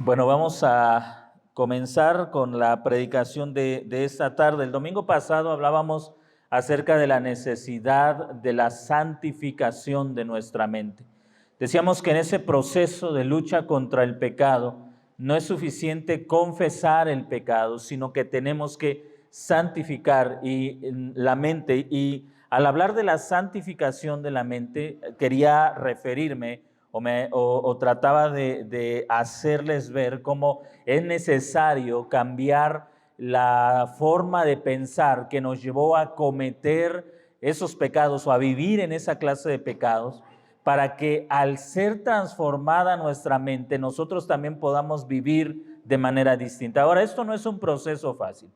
Bueno, vamos a comenzar con la predicación de esta tarde. El domingo pasado hablábamos acerca de la necesidad de la santificación de nuestra mente. Decíamos que en ese proceso de lucha contra el pecado no es suficiente confesar el pecado, sino que tenemos que santificar la mente. Y al hablar de la santificación de la mente, quería referirme o trataba de hacerles ver cómo es necesario cambiar la forma de pensar que nos llevó a cometer esos pecados o a vivir en esa clase de pecados, para que al ser transformada nuestra mente, nosotros también podamos vivir de manera distinta. Ahora, esto no es un proceso fácil.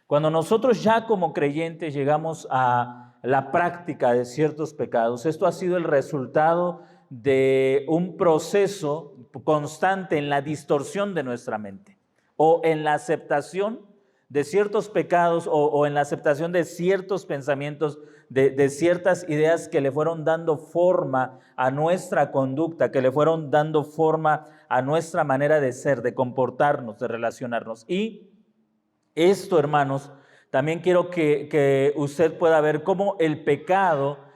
Cuando nosotros ya como creyentes llegamos a la práctica de ciertos pecados, esto ha sido el resultado de un proceso constante en la distorsión de nuestra mente o en la aceptación de ciertos pecados o en la aceptación de ciertos pensamientos, de ciertas ideas que le fueron dando forma a nuestra conducta, que le fueron dando forma a nuestra manera de ser, de comportarnos, de relacionarnos. Y esto, hermanos, también quiero que usted pueda ver cómo el pecado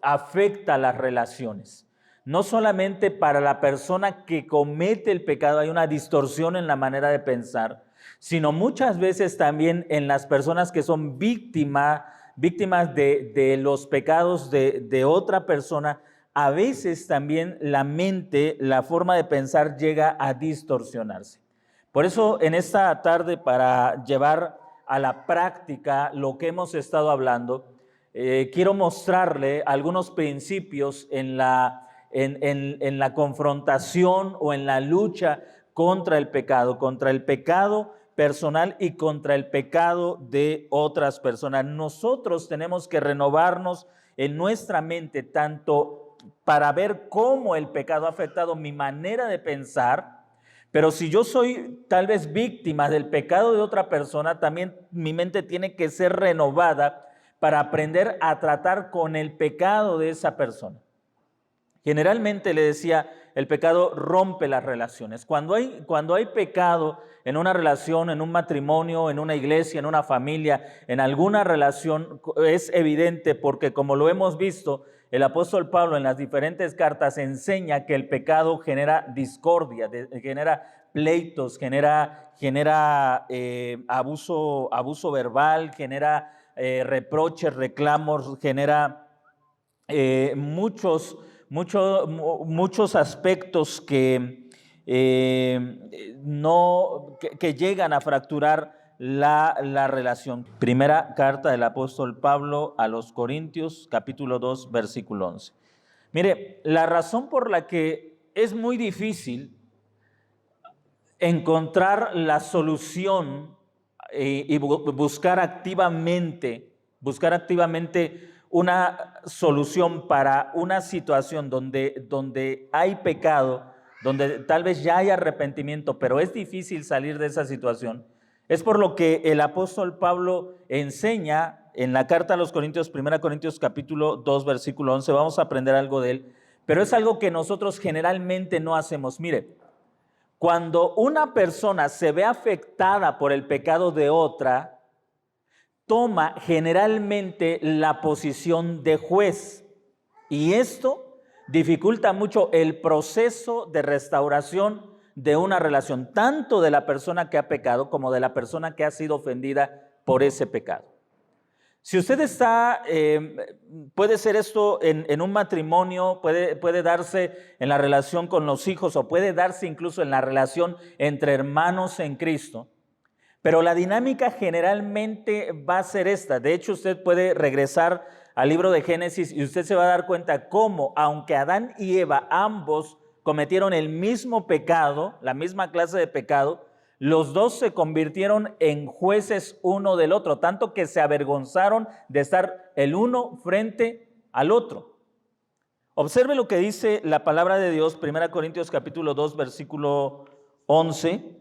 afecta las relaciones. No solamente para la persona que comete el pecado hay una distorsión en la manera de pensar, sino muchas veces también en las personas que son víctimas de los pecados de otra persona. A veces también la mente, la forma de pensar llega a distorsionarse. Por eso en esta tarde, para llevar a la práctica lo que hemos estado hablando, quiero mostrarle algunos principios en la confrontación o en la lucha contra el pecado personal y contra el pecado de otras personas. Nosotros tenemos que renovarnos en nuestra mente, tanto para ver cómo el pecado ha afectado mi manera de pensar. Pero si yo soy tal vez víctima del pecado de otra persona, también mi mente tiene que ser renovada para aprender a tratar con el pecado de esa persona. Generalmente, le decía, el pecado rompe las relaciones. Cuando hay pecado en una relación, en un matrimonio, en una iglesia, en una familia, en alguna relación, es evidente porque, como lo hemos visto, el apóstol Pablo en las diferentes cartas enseña que el pecado genera discordia, genera pleitos, genera abuso verbal, genera reproches, reclamos, genera muchos aspectos que llegan a fracturar la relación. Primera carta del apóstol Pablo a los Corintios, capítulo 2, versículo 11. Mire, la razón por la que es muy difícil encontrar la solución y buscar activamente una solución para una situación donde hay pecado, donde tal vez ya hay arrepentimiento, pero es difícil salir de esa situación. Es por lo que el apóstol Pablo enseña en la carta a los Corintios, 1 Corintios capítulo 2, versículo 11, vamos a aprender algo de él, pero es algo que nosotros generalmente no hacemos. Mire, cuando una persona se ve afectada por el pecado de otra, toma generalmente la posición de juez, y esto dificulta mucho el proceso de restauración de una relación, tanto de la persona que ha pecado como de la persona que ha sido ofendida por ese pecado. Si usted puede ser esto en un matrimonio, puede darse en la relación con los hijos o puede darse incluso en la relación entre hermanos en Cristo. Pero la dinámica generalmente va a ser esta. De hecho, usted puede regresar al libro de Génesis y usted se va a dar cuenta cómo, aunque Adán y Eva ambos cometieron el mismo pecado, la misma clase de pecado, los dos se convirtieron en jueces uno del otro, tanto que se avergonzaron de estar el uno frente al otro. Observe lo que dice la palabra de Dios, 1 Corintios capítulo 2, versículo 11,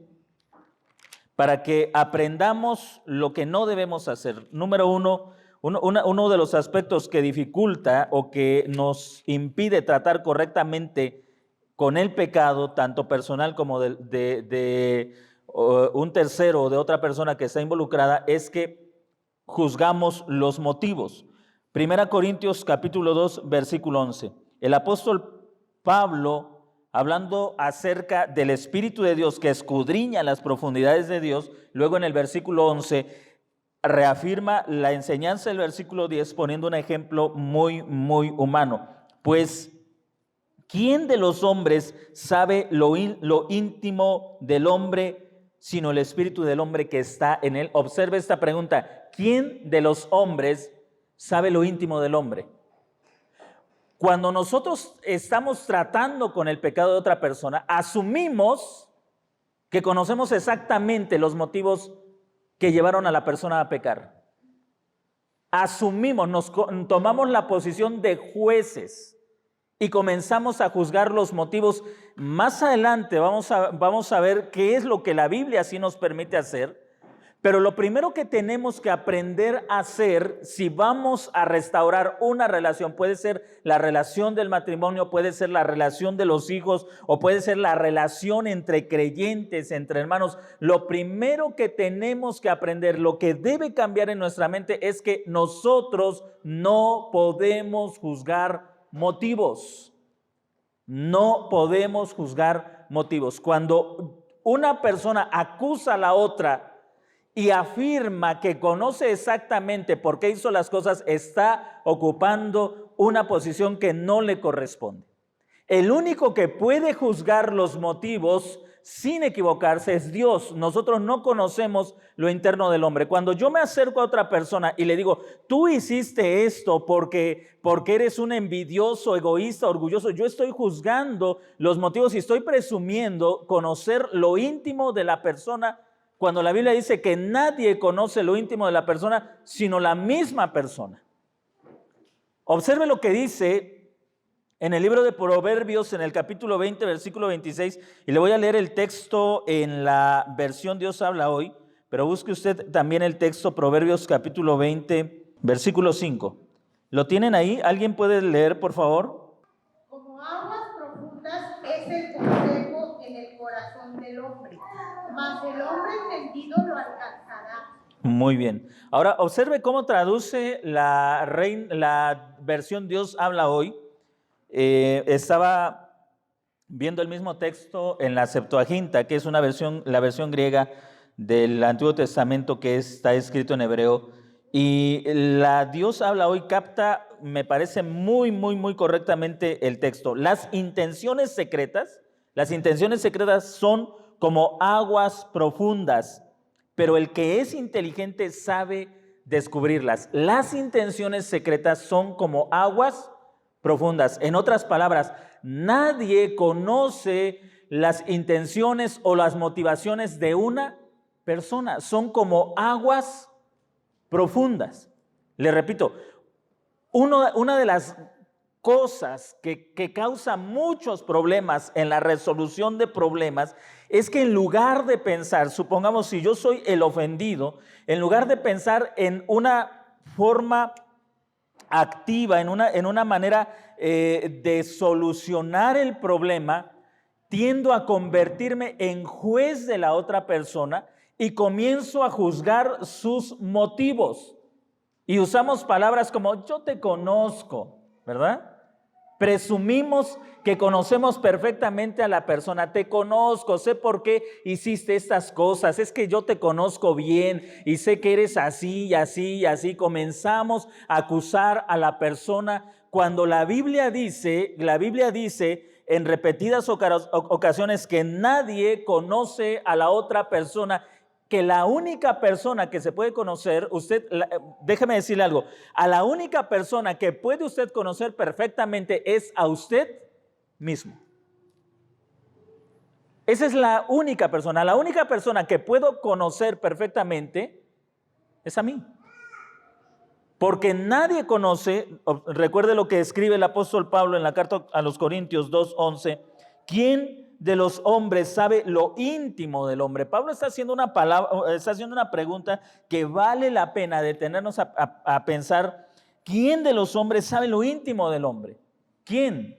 para que aprendamos lo que no debemos hacer. Número uno de los aspectos que dificulta o que nos impide tratar correctamente con el pecado, tanto personal como de un tercero o de otra persona que está involucrada, es que juzgamos los motivos. 1 Corintios capítulo 2, versículo 11. El apóstol Pablo, hablando acerca del Espíritu de Dios que escudriña las profundidades de Dios, luego en el versículo 11 reafirma la enseñanza del versículo 10 poniendo un ejemplo muy, muy humano. Pues, ¿quién de los hombres sabe lo íntimo del hombre, sino el espíritu del hombre que está en él? Observe esta pregunta. ¿Quién de los hombres sabe lo íntimo del hombre? Cuando nosotros estamos tratando con el pecado de otra persona, asumimos que conocemos exactamente los motivos que llevaron a la persona a pecar. Asumimos, tomamos la posición de jueces y comenzamos a juzgar los motivos. Más adelante vamos a ver qué es lo que la Biblia sí nos permite hacer, pero lo primero que tenemos que aprender a hacer si vamos a restaurar una relación, puede ser la relación del matrimonio, puede ser la relación de los hijos o puede ser la relación entre creyentes, entre hermanos, lo primero que tenemos que aprender, lo que debe cambiar en nuestra mente es que nosotros no podemos juzgar motivos. No podemos juzgar motivos. Cuando una persona acusa a la otra y afirma que conoce exactamente por qué hizo las cosas, está ocupando una posición que no le corresponde. El único que puede juzgar los motivos sin equivocarse es Dios. Nosotros no conocemos lo interno del hombre. Cuando yo me acerco a otra persona y le digo, tú hiciste esto porque eres un envidioso, egoísta, orgulloso, yo estoy juzgando los motivos y estoy presumiendo conocer lo íntimo de la persona, cuando la Biblia dice que nadie conoce lo íntimo de la persona, sino la misma persona. Observe lo que dice en el libro de Proverbios, en el capítulo 20, versículo 26, y le voy a leer el texto en la versión Dios habla hoy, pero busque usted también el texto Proverbios capítulo 20, versículo 5. ¿Lo tienen ahí? ¿Alguien puede leer, por favor? Como aguas profundas es el consejo en el corazón del hombre, mas el hombre entendido lo alcanzará. Muy bien. Ahora observe cómo traduce la versión Dios habla hoy. Estaba viendo el mismo texto en la Septuaginta, que es la versión griega del Antiguo Testamento que está escrito en hebreo. Y la Dios habla hoy capta, me parece muy, muy, muy correctamente el texto. Las intenciones secretas son como aguas profundas, pero el que es inteligente sabe descubrirlas. Las intenciones secretas son como aguas profundas. En otras palabras, nadie conoce las intenciones o las motivaciones de una persona. Son como aguas profundas. Le repito, una de las cosas que causa muchos problemas en la resolución de problemas es que en lugar de pensar, supongamos si yo soy el ofendido, en lugar de pensar en una forma activa, en una manera de solucionar el problema, tiendo a convertirme en juez de la otra persona y comienzo a juzgar sus motivos. Y usamos palabras como yo te conozco, ¿verdad? Presumimos que conocemos perfectamente a la persona. Te conozco, sé por qué hiciste estas cosas. Es que yo te conozco bien y sé que eres así y así y así. Comenzamos a acusar a la persona cuando la Biblia dice en repetidas ocasiones que nadie conoce a la otra persona, que la única persona que se puede conocer, déjeme decirle algo, a la única persona que puede usted conocer perfectamente es a usted mismo. Esa es la única persona que puedo conocer perfectamente es a mí. Porque nadie conoce, recuerde lo que escribe el apóstol Pablo en la carta a los Corintios 2:11, ¿quién de los hombres sabe lo íntimo del hombre? Pablo está haciendo una pregunta que vale la pena detenernos a pensar. ¿Quién de los hombres sabe lo íntimo del hombre? ¿Quién?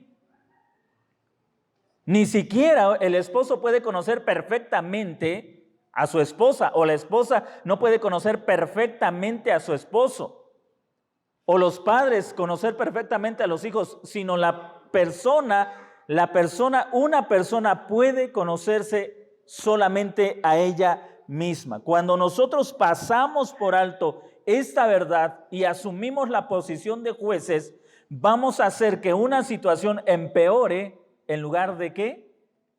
Ni siquiera el esposo puede conocer perfectamente a su esposa, o la esposa no puede conocer perfectamente a su esposo, o los padres conocer perfectamente a los hijos, sino una persona puede conocerse solamente a ella misma. Cuando nosotros pasamos por alto esta verdad y asumimos la posición de jueces, vamos a hacer que una situación empeore en lugar de que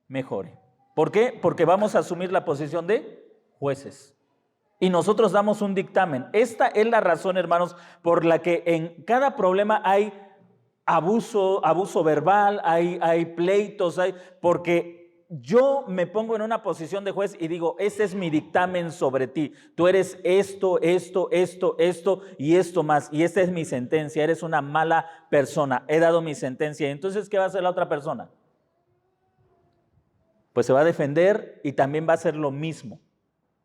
mejore. ¿Por qué? Porque vamos a asumir la posición de jueces. Y nosotros damos un dictamen. Esta es la razón, hermanos, por la que en cada problema hay abuso verbal, hay pleitos, porque yo me pongo en una posición de juez y digo, ese es mi dictamen sobre ti. Tú eres esto y esto más. Y esta es mi sentencia. Eres una mala persona. He dado mi sentencia. Entonces, ¿qué va a hacer la otra persona? Pues se va a defender y también va a hacer lo mismo.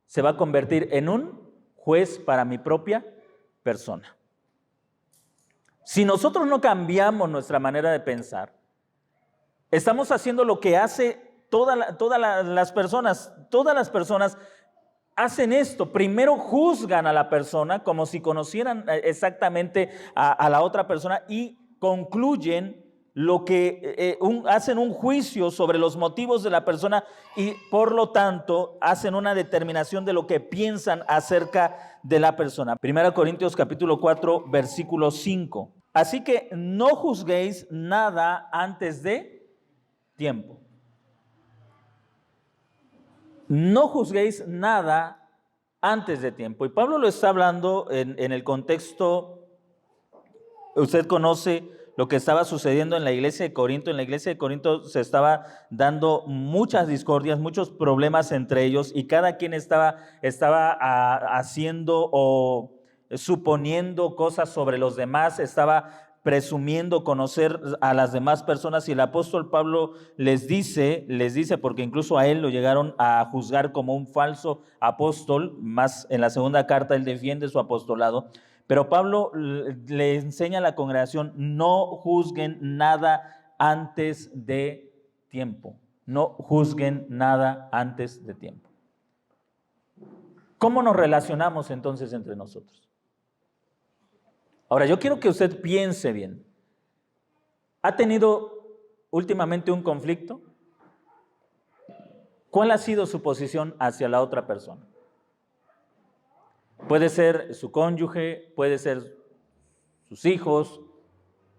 Se va a convertir en un juez para mi propia persona. Si nosotros no cambiamos nuestra manera de pensar, estamos haciendo lo que hace todas las personas. Todas las personas hacen esto. Primero juzgan a la persona como si conocieran exactamente a la otra persona y concluyen hacen un juicio sobre los motivos de la persona y por lo tanto hacen una determinación de lo que piensan acerca de la persona. 1 Corintios capítulo 4 versículo 5. Así que no juzguéis nada antes de tiempo. No juzguéis nada antes de tiempo. Y Pablo lo está hablando en el contexto, usted conoce lo que estaba sucediendo en la iglesia de Corinto. En la iglesia de Corinto se estaba dando muchas discordias, muchos problemas entre ellos, y cada quien estaba haciendo o suponiendo cosas sobre los demás, estaba presumiendo conocer a las demás personas, y el apóstol Pablo les dice, porque incluso a él lo llegaron a juzgar como un falso apóstol, más en la segunda carta él defiende su apostolado. Pero Pablo le enseña a la congregación, no juzguen nada antes de tiempo. No juzguen nada antes de tiempo. ¿Cómo nos relacionamos entonces entre nosotros? Ahora, yo quiero que usted piense bien. ¿Ha tenido últimamente un conflicto? ¿Cuál ha sido su posición hacia la otra persona? Puede ser su cónyuge, puede ser sus hijos,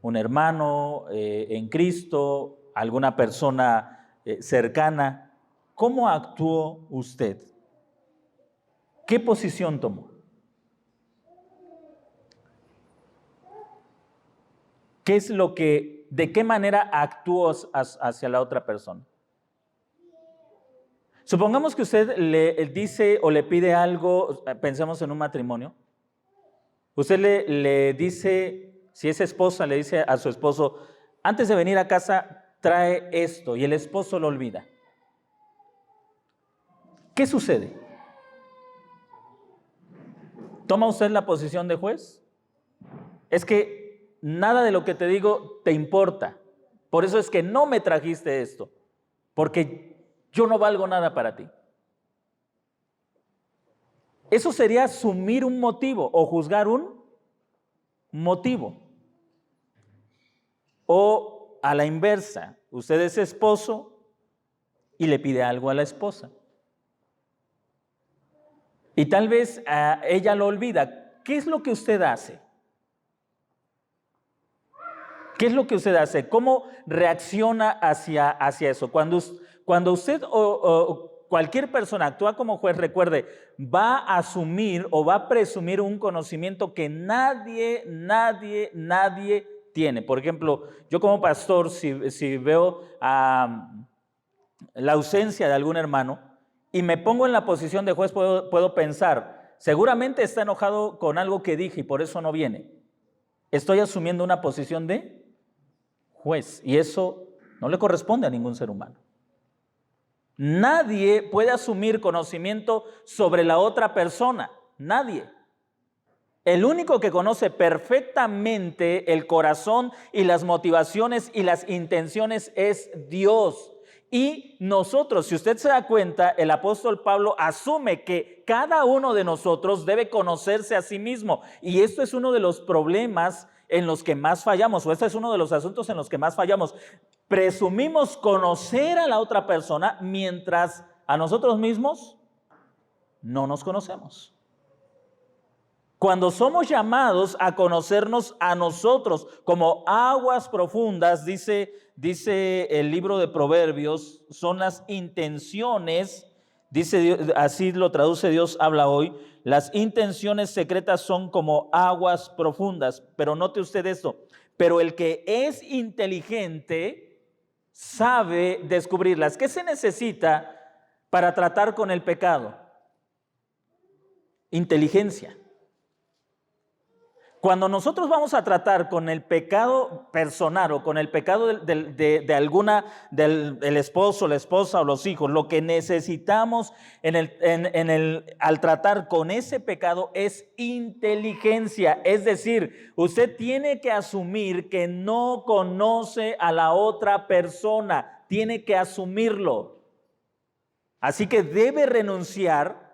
un hermano en Cristo, alguna persona cercana. ¿Cómo actuó usted? ¿Qué posición tomó? ¿De qué manera actuó hacia la otra persona? Supongamos que usted le dice o le pide algo, pensemos en un matrimonio. Usted le dice, si es esposa, le dice a su esposo, antes de venir a casa, trae esto, y el esposo lo olvida. ¿Qué sucede? ¿Toma usted la posición de juez? Es que nada de lo que te digo te importa. Por eso es que no me trajiste esto, porque yo no valgo nada para ti. Eso sería asumir un motivo o juzgar un motivo. O a la inversa, usted es esposo y le pide algo a la esposa. Y tal vez ella lo olvida. ¿Qué es lo que usted hace? ¿Qué es lo que usted hace? ¿Cómo reacciona hacia eso? Cuando usted o cualquier persona actúa como juez, recuerde, va a asumir o va a presumir un conocimiento que nadie tiene. Por ejemplo, yo como pastor, si veo la ausencia de algún hermano y me pongo en la posición de juez, puedo pensar, seguramente está enojado con algo que dije y por eso no viene. Estoy asumiendo una posición de juez y eso no le corresponde a ningún ser humano. Nadie puede asumir conocimiento sobre la otra persona, nadie. El único que conoce perfectamente el corazón y las motivaciones y las intenciones es Dios. Y nosotros, si usted se da cuenta, el apóstol Pablo asume que cada uno de nosotros debe conocerse a sí mismo. Y esto es uno de los problemas en los que más fallamos, o este es uno de los asuntos en los que más fallamos. Presumimos conocer a la otra persona mientras a nosotros mismos no nos conocemos. Cuando somos llamados a conocernos a nosotros como aguas profundas, dice el libro de Proverbios, son las intenciones, dice Dios, así lo traduce Dios habla hoy, las intenciones secretas son como aguas profundas. Pero note usted esto, pero el que es inteligente sabe descubrirlas. ¿Qué se necesita para tratar con el pecado? Inteligencia. Cuando nosotros vamos a tratar con el pecado personal o con el pecado de alguna, del esposo, la esposa o los hijos, lo que necesitamos al tratar con ese pecado es inteligencia. Es decir, usted tiene que asumir que no conoce a la otra persona, tiene que asumirlo. Así que debe renunciar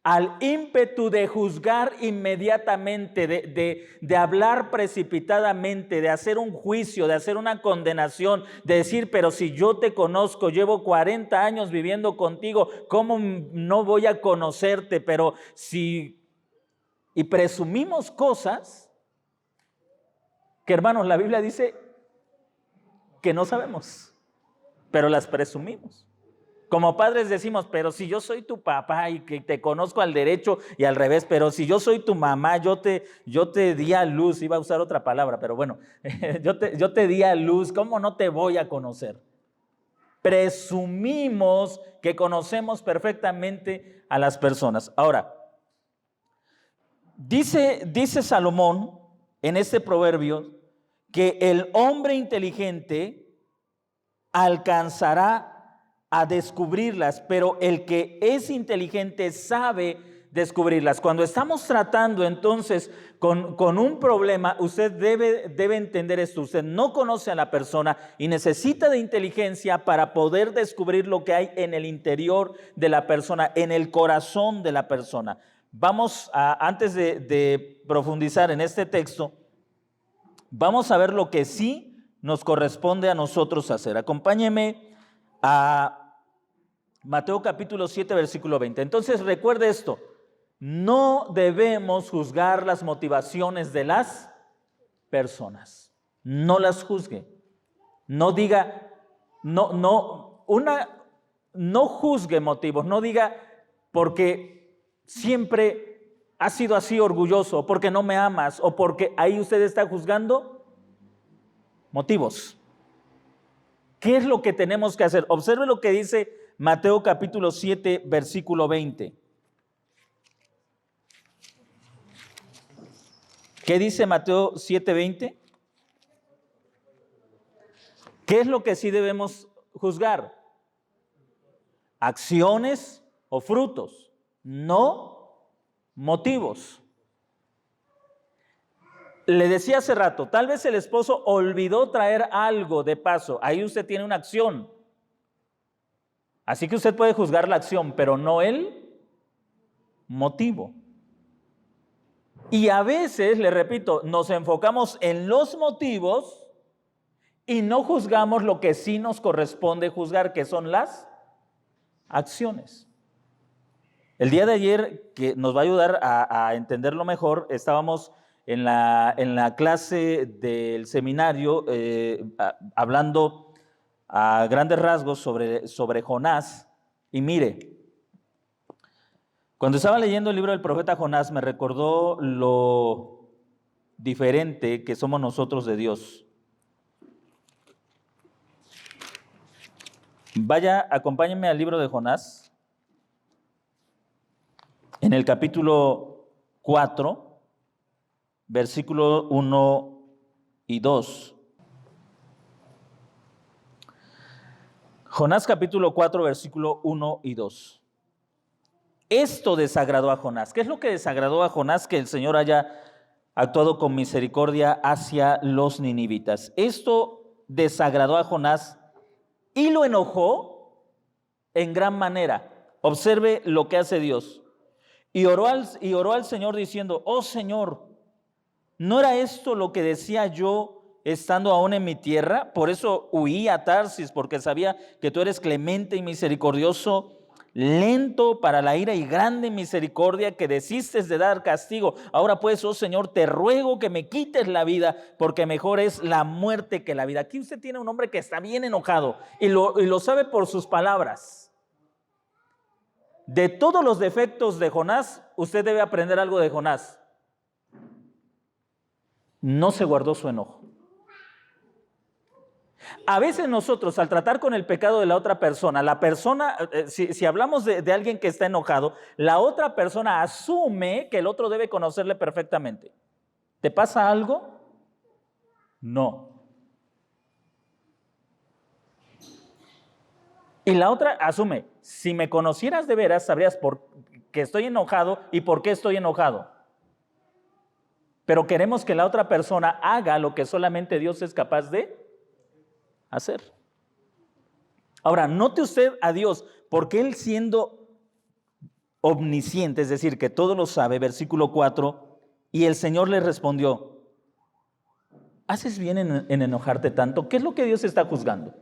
al ímpetu de juzgar inmediatamente, de hablar precipitadamente, de hacer un juicio, de hacer una condenación, de decir, pero si yo te conozco, llevo 40 años viviendo contigo, ¿cómo no voy a conocerte? Pero si... Y presumimos cosas que, hermanos, la Biblia dice que no sabemos, pero las presumimos. Como padres decimos, pero si yo soy tu papá y que te conozco al derecho y al revés, pero si yo soy tu mamá, yo te di a luz, iba a usar otra palabra, pero bueno, yo te di a luz, ¿cómo no te voy a conocer? Presumimos que conocemos perfectamente a las personas. Ahora, dice Salomón en este proverbio que el hombre inteligente alcanzará a descubrirlas, pero el que es inteligente sabe descubrirlas. Cuando estamos tratando entonces con un problema, usted debe entender esto. Usted no conoce a la persona y necesita de inteligencia para poder descubrir lo que hay en el interior de la persona, en el corazón de la persona. Vamos antes de profundizar en este texto, vamos a ver lo que sí nos corresponde a nosotros hacer. Acompáñeme a Mateo capítulo 7, versículo 20. Entonces recuerde esto, no debemos juzgar las motivaciones de las personas. No las juzgue. No diga, no juzgue motivos, no diga porque siempre has sido así orgulloso, o porque no me amas, o porque ahí usted está juzgando motivos. ¿Qué es lo que tenemos que hacer? Observe lo que dice Mateo capítulo 7, versículo 20. ¿Qué dice Mateo 7, 20? ¿Qué es lo que sí debemos juzgar? Acciones o frutos, no motivos. Le decía hace rato, tal vez el esposo olvidó traer algo de paso. Ahí usted tiene una acción. Así que usted puede juzgar la acción, pero no el motivo. Y a veces, le repito, nos enfocamos en los motivos y no juzgamos lo que sí nos corresponde juzgar, que son las acciones. El día de ayer, que nos va a ayudar a entenderlo mejor, estábamos en la clase del seminario hablando a grandes rasgos sobre Jonás. Y mire, cuando estaba leyendo el libro del profeta Jonás, me recordó lo diferente que somos nosotros de Dios. Vaya, acompáñenme al libro de Jonás, en el capítulo 4, versículo 1 y 2. Jonás capítulo 4, versículo 1 y 2. Esto desagradó a Jonás. ¿Qué es lo que desagradó a Jonás? Que el Señor haya actuado con misericordia hacia los ninivitas. Esto desagradó a Jonás y lo enojó en gran manera. Observe lo que hace Dios. Y oró al Señor diciendo: oh Señor, ¿no era esto lo que decía yo estando aún en mi tierra? Por eso huí a Tarsis, porque sabía que tú eres clemente y misericordioso, lento para la ira y grande en misericordia, que desistes de dar castigo. Ahora pues, oh Señor, te ruego que me quites la vida, porque mejor es la muerte que la vida. Aquí usted tiene un hombre que está bien enojado y lo sabe por sus palabras. De todos los defectos de Jonás, usted debe aprender algo de Jonás. No se guardó su enojo. A veces nosotros, al tratar con el pecado de la otra persona, si hablamos de alguien que está enojado, la otra persona asume que el otro debe conocerle perfectamente. ¿Te pasa algo? No. Y la otra asume: si me conocieras de veras, sabrías por qué estoy enojado y por qué estoy enojado. Pero queremos que la otra persona haga lo que solamente Dios es capaz de hacer. Ahora, note usted a Dios, porque Él, siendo omnisciente, es decir, que todo lo sabe, versículo 4, y el Señor le respondió: ¿haces bien en enojarte tanto? ¿Qué es lo que Dios está juzgando?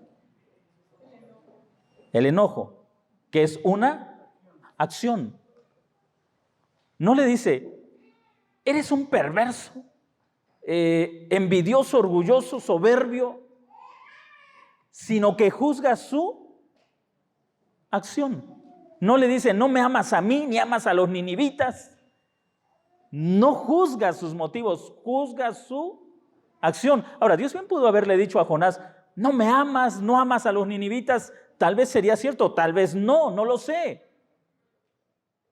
El enojo, que es una acción. No le dice: eres un perverso, envidioso, orgulloso, soberbio, sino que juzga su acción. No le dice: no me amas a mí, ni amas a los ninivitas. No juzga sus motivos, juzga su acción. Ahora, Dios bien pudo haberle dicho a Jonás: no me amas, no amas a los ninivitas. Tal vez sería cierto, tal vez no lo sé.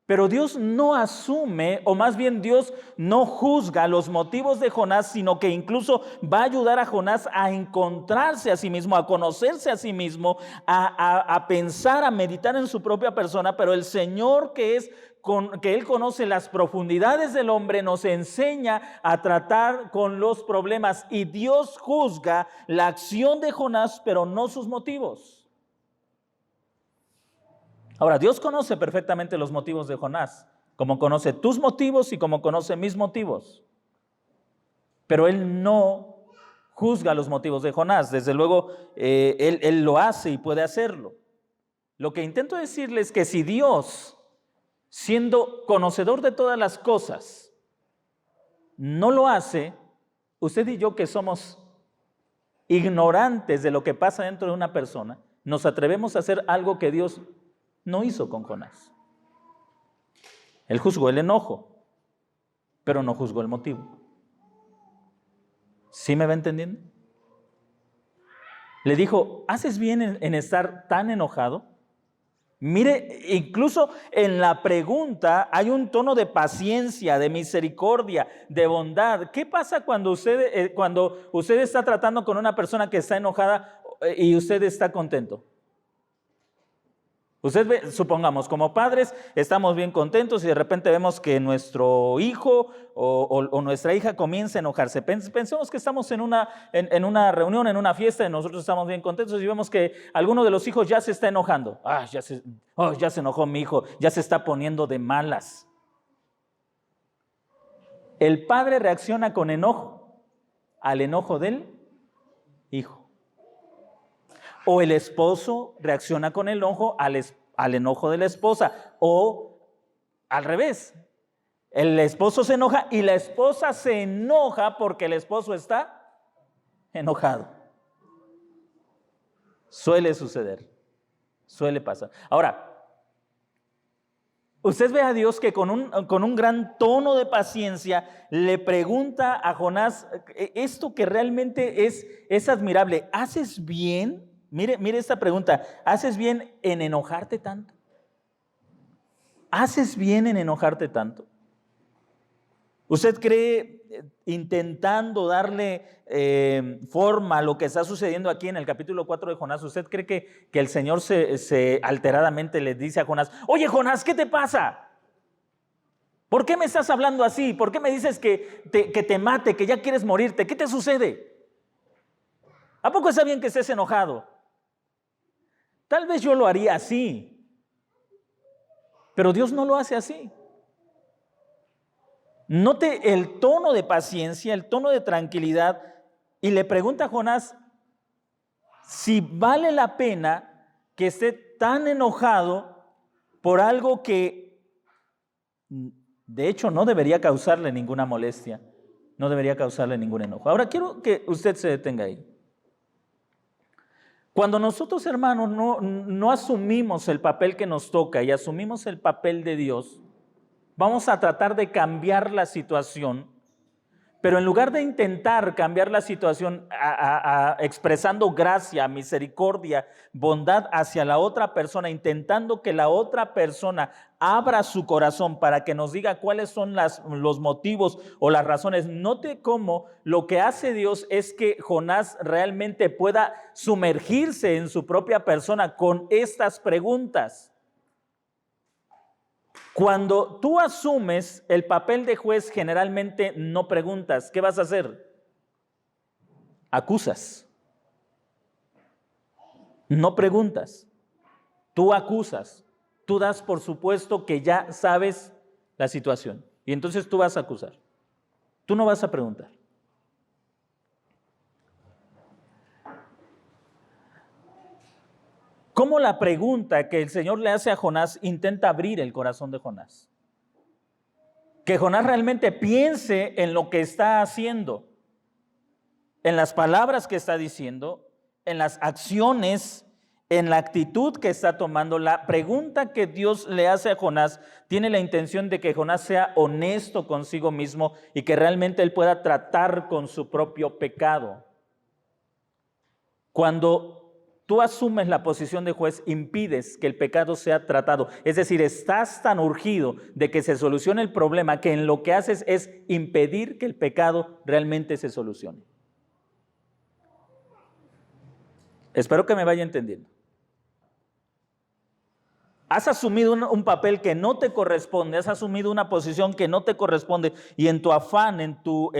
Pero Dios no asume, o más bien Dios no juzga los motivos de Jonás, sino que incluso va a ayudar a Jonás a encontrarse a sí mismo, a conocerse a sí mismo, a pensar, a meditar en su propia persona. Pero el Señor, que Él conoce las profundidades del hombre, nos enseña a tratar con los problemas. Y Dios juzga la acción de Jonás, pero no sus motivos. Ahora, Dios conoce perfectamente los motivos de Jonás, como conoce tus motivos y como conoce mis motivos. Pero Él no juzga los motivos de Jonás. Desde luego, él lo hace y puede hacerlo. Lo que intento decirles es que si Dios, siendo conocedor de todas las cosas, no lo hace, usted y yo, que somos ignorantes de lo que pasa dentro de una persona, nos atrevemos a hacer algo que Dios no hizo con Jonás. Él juzgó el enojo, pero no juzgó el motivo. ¿Sí me va entendiendo? Le dijo: ¿haces bien en estar tan enojado? Mire, incluso en la pregunta hay un tono de paciencia, de misericordia, de bondad. ¿Qué pasa cuando usted está tratando con una persona que está enojada y usted está contento? Usted ve, supongamos, como padres estamos bien contentos y de repente vemos que nuestro hijo o nuestra hija comienza a enojarse. Pensemos que estamos en una reunión, en una fiesta, y nosotros estamos bien contentos y vemos que alguno de los hijos ya se está enojando. Ya se enojó mi hijo, ya se está poniendo de malas. El padre reacciona con enojo al enojo del hijo. O el esposo reacciona con enojo al enojo de la esposa. O al revés. El esposo se enoja y la esposa se enoja porque el esposo está enojado. Suele suceder. Suele pasar. Ahora, usted ve a Dios que con un gran tono de paciencia le pregunta a Jonás esto que realmente es admirable. ¿Haces bien? Mire esta pregunta: ¿haces bien en enojarte tanto? ¿Haces bien en enojarte tanto? ¿Usted cree, intentando darle forma a lo que está sucediendo aquí en el capítulo 4 de Jonás, usted cree que el Señor se alteradamente le dice a Jonás: oye Jonás, ¿qué te pasa? ¿Por qué me estás hablando así? ¿Por qué me dices que te mate, que ya quieres morirte? ¿Qué te sucede? ¿A poco está bien que estés enojado? Tal vez yo lo haría así. Pero Dios no lo hace así. Note el tono de paciencia, el tono de tranquilidad, y le pregunta a Jonás si vale la pena que esté tan enojado por algo que de hecho no debería causarle ninguna molestia, no debería causarle ningún enojo. Ahora quiero que usted se detenga ahí. Cuando nosotros, hermanos, no asumimos el papel que nos toca y asumimos el papel de Dios, vamos a tratar de cambiar la situación, pero en lugar de intentar cambiar la situación expresando gracia, misericordia, bondad hacia la otra persona, intentando que la otra persona abra su corazón para que nos diga cuáles son los motivos o las razones, note cómo lo que hace Dios es que Jonás realmente pueda sumergirse en su propia persona con estas preguntas. Cuando tú asumes el papel de juez, generalmente no preguntas. ¿Qué vas a hacer? Acusas. No preguntas. Tú acusas. Tú das por supuesto que ya sabes la situación. Y entonces tú vas a acusar. Tú no vas a preguntar. ¿Cómo la pregunta que el Señor le hace a Jonás intenta abrir el corazón de Jonás? Que Jonás realmente piense en lo que está haciendo, en las palabras que está diciendo, en las acciones, en la actitud que está tomando. La pregunta que Dios le hace a Jonás tiene la intención de que Jonás sea honesto consigo mismo y que realmente él pueda tratar con su propio pecado. Cuando tú asumes la posición de juez, impides que el pecado sea tratado. Es decir, estás tan urgido de que se solucione el problema que en lo que haces es impedir que el pecado realmente se solucione. Espero que me vaya entendiendo. Has asumido un papel que no te corresponde, has asumido una posición que no te corresponde y en tu afán, en tu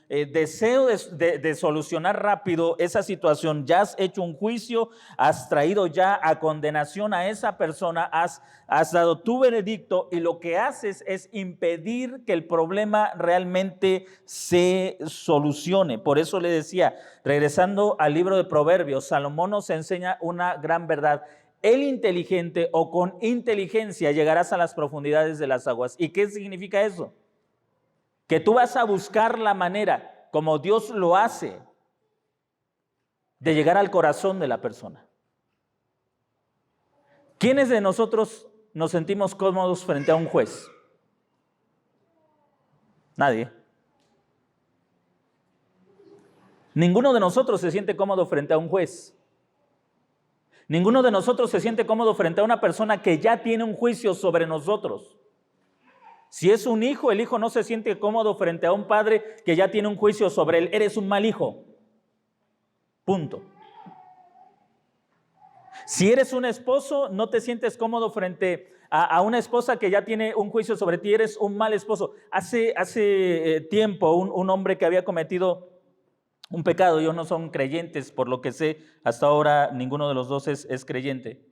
deseo de solucionar rápido esa situación, ya has hecho un juicio, has traído ya a condenación a esa persona, has dado tu veredicto y lo que haces es impedir que el problema realmente se solucione. Por eso le decía, regresando al libro de Proverbios, Salomón nos enseña una gran verdad. El inteligente o con inteligencia llegarás a las profundidades de las aguas. ¿Y qué significa eso? Que tú vas a buscar la manera, como Dios lo hace, de llegar al corazón de la persona. ¿Quiénes de nosotros nos sentimos cómodos frente a un juez? Nadie. Ninguno de nosotros se siente cómodo frente a un juez. Ninguno de nosotros se siente cómodo frente a una persona que ya tiene un juicio sobre nosotros. Si es un hijo, el hijo no se siente cómodo frente a un padre que ya tiene un juicio sobre él. Eres un mal hijo. Punto. Si eres un esposo, no te sientes cómodo frente a una esposa que ya tiene un juicio sobre ti. Eres un mal esposo. Hace tiempo, un hombre que había cometido un pecado, ellos no son creyentes, por lo que sé, hasta ahora ninguno de los dos es creyente.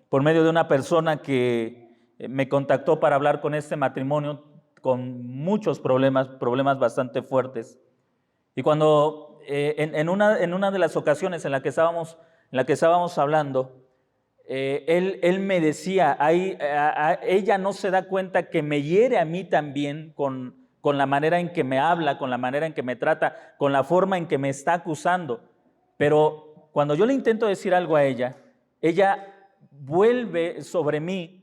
Por medio de una persona que me contactó para hablar con este matrimonio, con muchos problemas bastante fuertes. Y cuando en una de las ocasiones en la que estábamos hablando, él me decía, ella no se da cuenta que me hiere a mí también con la manera en que me habla, con la manera en que me trata, con la forma en que me está acusando. Pero cuando yo le intento decir algo a ella vuelve sobre mí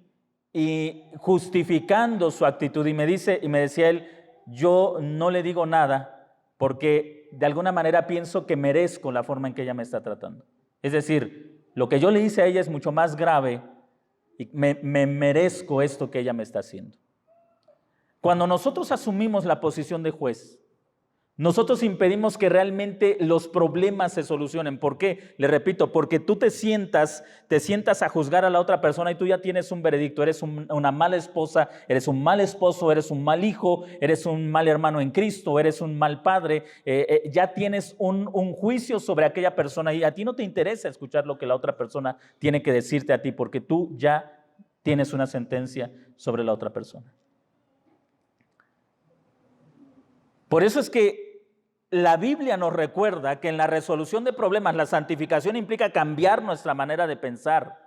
y justificando su actitud y me decía él, yo no le digo nada porque de alguna manera pienso que merezco la forma en que ella me está tratando. Es decir, lo que yo le hice a ella es mucho más grave y me merezco esto que ella me está haciendo. Cuando nosotros asumimos la posición de juez, nosotros impedimos que realmente los problemas se solucionen. ¿Por qué? Le repito, porque tú te sientas a juzgar a la otra persona y tú ya tienes un veredicto. Eres una mala esposa, eres un mal esposo, eres un mal hijo, eres un mal hermano en Cristo, eres un mal padre. Ya tienes un juicio sobre aquella persona y a ti no te interesa escuchar lo que la otra persona tiene que decirte a ti, porque tú ya tienes una sentencia sobre la otra persona. Por eso es que la Biblia nos recuerda que en la resolución de problemas la santificación implica cambiar nuestra manera de pensar.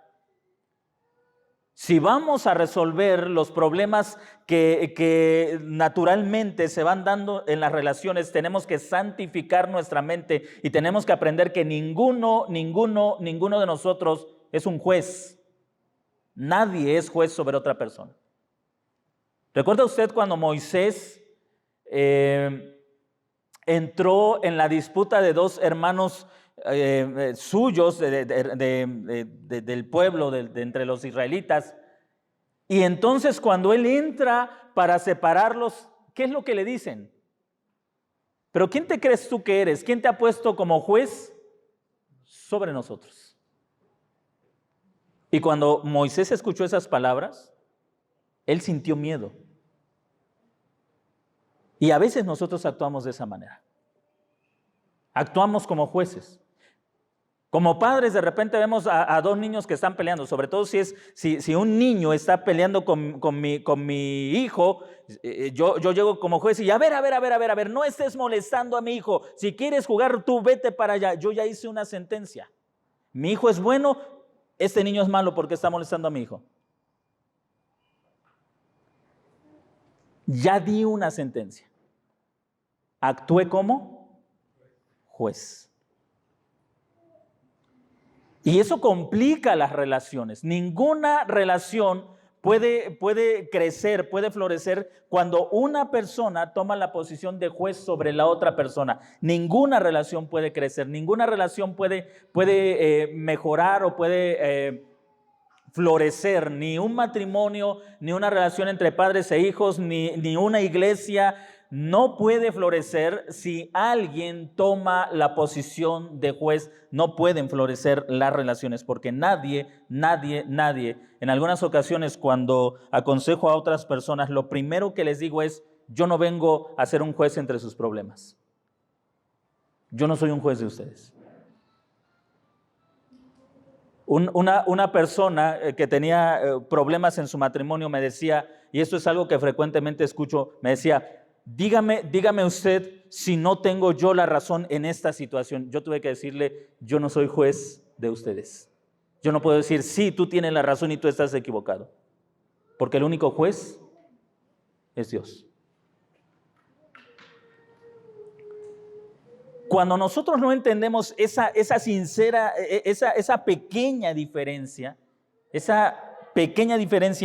Si vamos a resolver los problemas que naturalmente se van dando en las relaciones, tenemos que santificar nuestra mente y tenemos que aprender que ninguno de nosotros es un juez. Nadie es juez sobre otra persona. ¿Recuerda usted cuando Moisés entró en la disputa de dos hermanos suyos del pueblo, de entre los israelitas? Y entonces cuando él entra para separarlos, ¿qué es lo que le dicen? ¿Pero quién te crees tú que eres? ¿Quién te ha puesto como juez sobre nosotros? Y cuando Moisés escuchó esas palabras, él sintió miedo. Y a veces nosotros actuamos de esa manera. Actuamos como jueces. Como padres, de repente vemos a dos niños que están peleando, sobre todo si un niño está peleando con mi hijo, yo llego como juez y a ver, no estés molestando a mi hijo. Si quieres jugar tú, vete para allá. Yo ya hice una sentencia. Mi hijo es bueno, este niño es malo porque está molestando a mi hijo. Ya di una sentencia. Actué como juez. Y eso complica las relaciones. Ninguna relación puede crecer, puede florecer cuando una persona toma la posición de juez sobre la otra persona. Ninguna relación puede crecer, ninguna relación puede mejorar o puede florecer, ni un matrimonio, ni una relación entre padres e hijos, ni una iglesia. No puede florecer si alguien toma la posición de juez. No pueden florecer las relaciones porque nadie, en algunas ocasiones cuando aconsejo a otras personas, lo primero que les digo es, yo no vengo a ser un juez entre sus problemas. Yo no soy un juez de ustedes. Una persona que tenía problemas en su matrimonio me decía, y esto es algo que frecuentemente escucho, me decía, dígame usted si no tengo yo la razón en esta situación. Yo tuve que decirle, yo no soy juez de ustedes. Yo no puedo decir, sí, tú tienes la razón y tú estás equivocado. Porque el único juez es Dios. Cuando nosotros no entendemos esa pequeña diferencia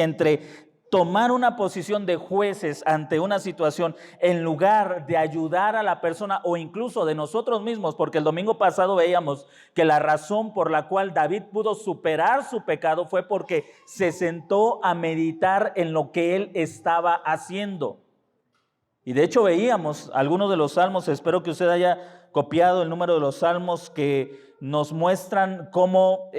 entre tomar una posición de jueces ante una situación en lugar de ayudar a la persona o incluso de nosotros mismos, porque el domingo pasado veíamos que la razón por la cual David pudo superar su pecado fue porque se sentó a meditar en lo que él estaba haciendo. Y de hecho veíamos algunos de los salmos, espero que usted haya copiado el número de los salmos que nos muestran cómo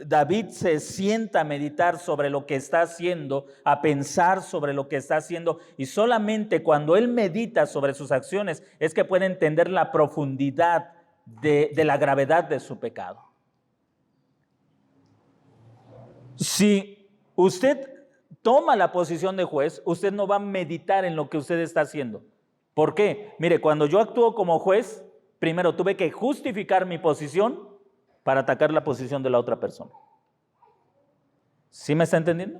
David se sienta a meditar sobre lo que está haciendo, a pensar sobre lo que está haciendo, y solamente cuando él medita sobre sus acciones es que puede entender la profundidad de la gravedad de su pecado. Si usted toma la posición de juez, usted no va a meditar en lo que usted está haciendo. ¿Por qué? Mire, cuando yo actúo como juez, primero tuve que justificar mi posición para atacar la posición de la otra persona. ¿Sí me está entendiendo?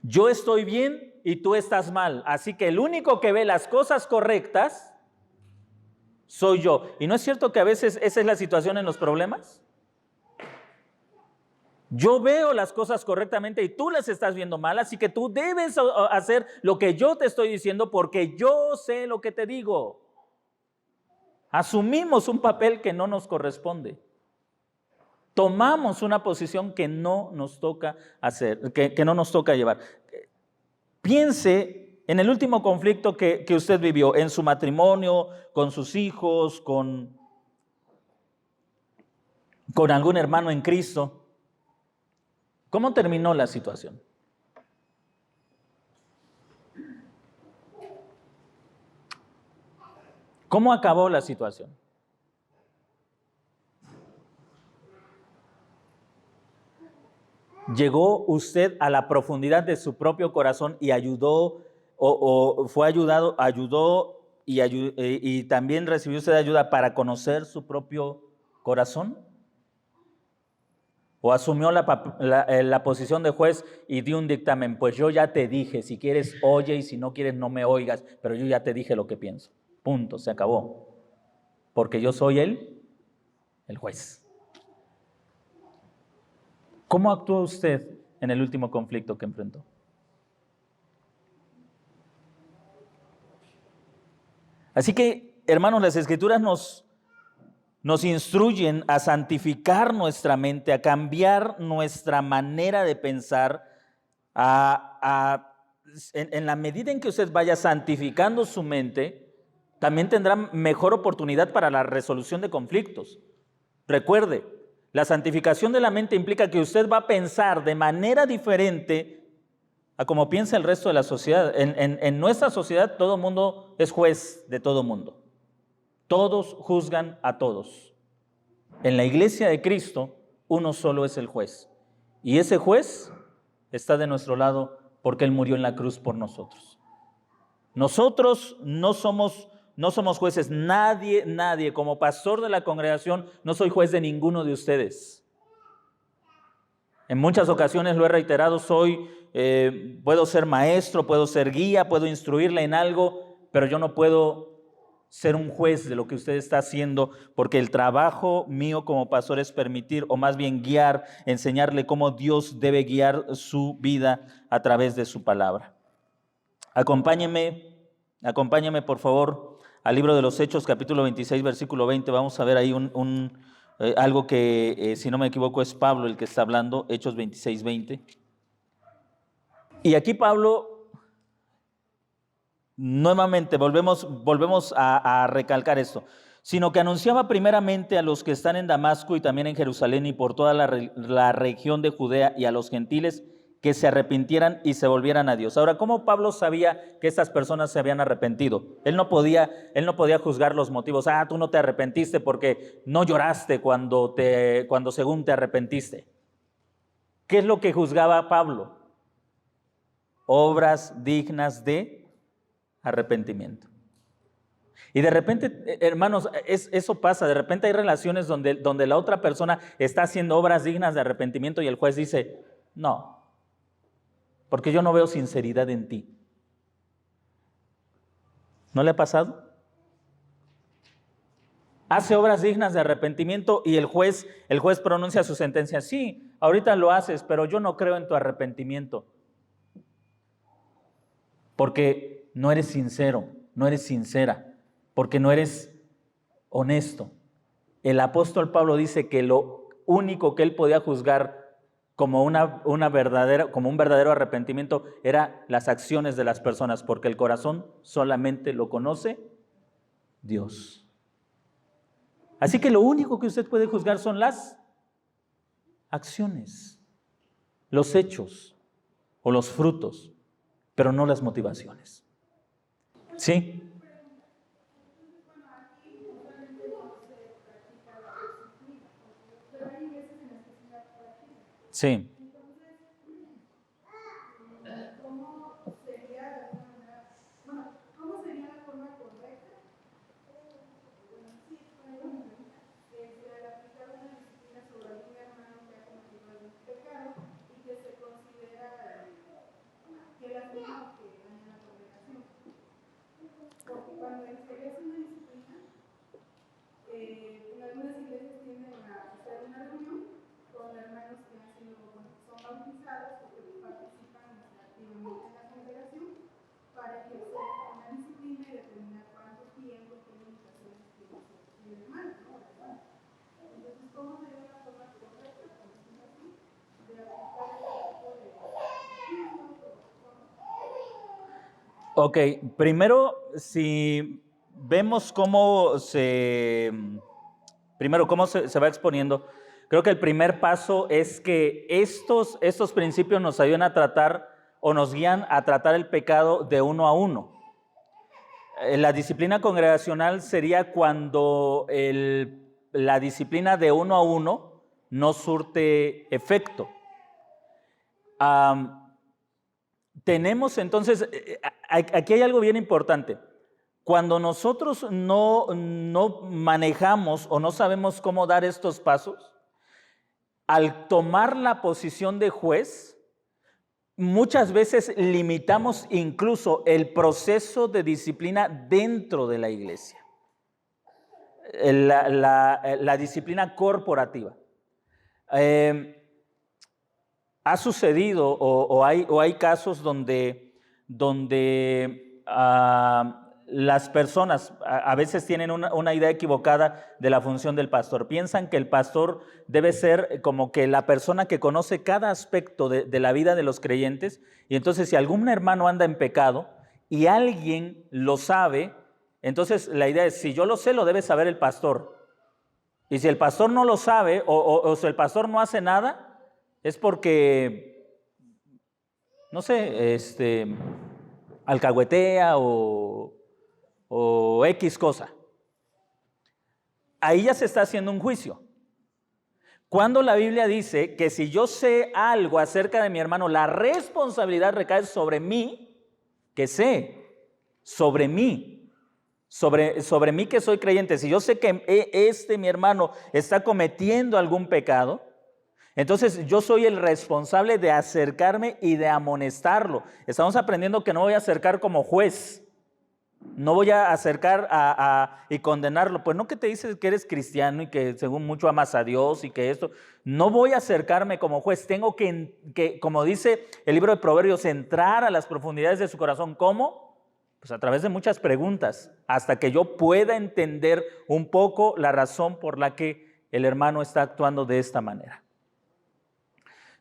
Yo estoy bien y tú estás mal, así que el único que ve las cosas correctas soy yo. ¿Y no es cierto que a veces esa es la situación en los problemas? Yo veo las cosas correctamente y tú las estás viendo mal, así que tú debes hacer lo que yo te estoy diciendo porque yo sé lo que te digo. Asumimos un papel que no nos corresponde. Tomamos una posición que no nos toca hacer, que no nos toca llevar. Piense En el último conflicto que usted vivió, en su matrimonio, con sus hijos, con algún hermano en Cristo, ¿cómo terminó la situación? ¿Cómo acabó la situación? ¿Llegó usted a la profundidad de su propio corazón y ayudó o fue ayudado, y también recibió usted ayuda para conocer su propio corazón? ¿O asumió la posición de juez y dio un dictamen? Pues yo ya te dije, si quieres oye y si no quieres no me oigas, pero yo ya te dije lo que pienso. Punto, se acabó. Porque yo soy el juez. ¿Cómo actuó usted en el último conflicto que enfrentó? Así que, hermanos, las Escrituras nos instruyen a santificar nuestra mente, a cambiar nuestra manera de pensar, en la medida en que usted vaya santificando su mente, también tendrá mejor oportunidad para la resolución de conflictos. Recuerde, la santificación de la mente implica que usted va a pensar de manera diferente a como piensa el resto de la sociedad. En nuestra sociedad todo mundo es juez de todo mundo. Todos juzgan a todos. En la iglesia de Cristo, uno solo es el juez. Y ese juez está de nuestro lado porque Él murió en la cruz por nosotros. Nosotros no somos jueces. Nadie, como pastor de la congregación, no soy juez de ninguno de ustedes. En muchas ocasiones lo he reiterado, puedo ser maestro, puedo ser guía, puedo instruirle en algo, pero yo no puedo ser un juez de lo que usted está haciendo, porque el trabajo mío como pastor es permitir, o más bien guiar, enseñarle cómo Dios debe guiar su vida a través de su palabra. Acompáñeme por favor al libro de los Hechos, capítulo 26, versículo 20. Vamos a ver ahí algo que, si no me equivoco, es Pablo el que está hablando, Hechos 26, 20. Y aquí Pablo, nuevamente, volvemos a recalcar esto, sino que anunciaba primeramente a los que están en Damasco y también en Jerusalén y por toda la región de Judea y a los gentiles que se arrepintieran y se volvieran a Dios. Ahora, ¿cómo Pablo sabía que estas personas se habían arrepentido? Él no podía juzgar los motivos. Tú no te arrepentiste porque no lloraste cuando según te arrepentiste. ¿Qué es lo que juzgaba Pablo? Obras dignas de arrepentimiento. Y de repente, hermanos, eso pasa. De repente hay relaciones donde la otra persona está haciendo obras dignas de arrepentimiento y el juez dice, no, porque yo no veo sinceridad en ti. ¿No le ha pasado? Hace obras dignas de arrepentimiento y el juez pronuncia su sentencia. Sí, ahorita lo haces, pero yo no creo en tu arrepentimiento. Porque no eres sincero, no eres sincera, porque no eres honesto. El apóstol Pablo dice que lo único que él podía juzgar como un verdadero arrepentimiento era las acciones de las personas, porque el corazón solamente lo conoce Dios. Así que lo único que usted puede juzgar son las acciones, los hechos o los frutos, pero no las motivaciones. ¿Sí? Sí. ¿Cómo sería la forma correcta de aplicar una disciplina sobre algún hermano que ha cometido algún pecado y que se considera que la misma que daña la congregación? Porque cuando se hace una disciplina, en algunas iglesias tienden a hacer una reunión con hermanos que han sido Ok, primero, si vemos cómo se va exponiendo, creo que el primer paso es que estos principios nos ayudan a tratar o nos guían a tratar el pecado de uno a uno. La disciplina congregacional sería cuando la disciplina de uno a uno no surte efecto. Tenemos entonces, aquí hay algo bien importante. Cuando nosotros no manejamos o no sabemos cómo dar estos pasos, al tomar la posición de juez, muchas veces limitamos incluso el proceso de disciplina dentro de la iglesia, la disciplina corporativa. Ha sucedido o hay casos donde las personas a veces tienen una idea equivocada de la función del pastor. Piensan que el pastor debe ser como que la persona que conoce cada aspecto de la vida de los creyentes, y entonces si algún hermano anda en pecado y alguien lo sabe, entonces la idea es, si yo lo sé, lo debe saber el pastor. Y si el pastor no lo sabe o si el pastor no hace nada, es porque, no sé, alcahuetea o X cosa. Ahí ya se está haciendo un juicio. Cuando la Biblia dice que si yo sé algo acerca de mi hermano, la responsabilidad recae sobre mí, que sé, sobre mí, sobre mí que soy creyente. Si yo sé que mi hermano está cometiendo algún pecado, entonces yo soy el responsable de acercarme y de amonestarlo. Estamos aprendiendo que no voy a acercar como juez. No voy a acercar y condenarlo. Pues no que te dices que eres cristiano y que según mucho amas a Dios y que esto. No voy a acercarme como juez. Tengo que, como dice el libro de Proverbios, entrar a las profundidades de su corazón. ¿Cómo? Pues a través de muchas preguntas, hasta que yo pueda entender un poco la razón por la que el hermano está actuando de esta manera.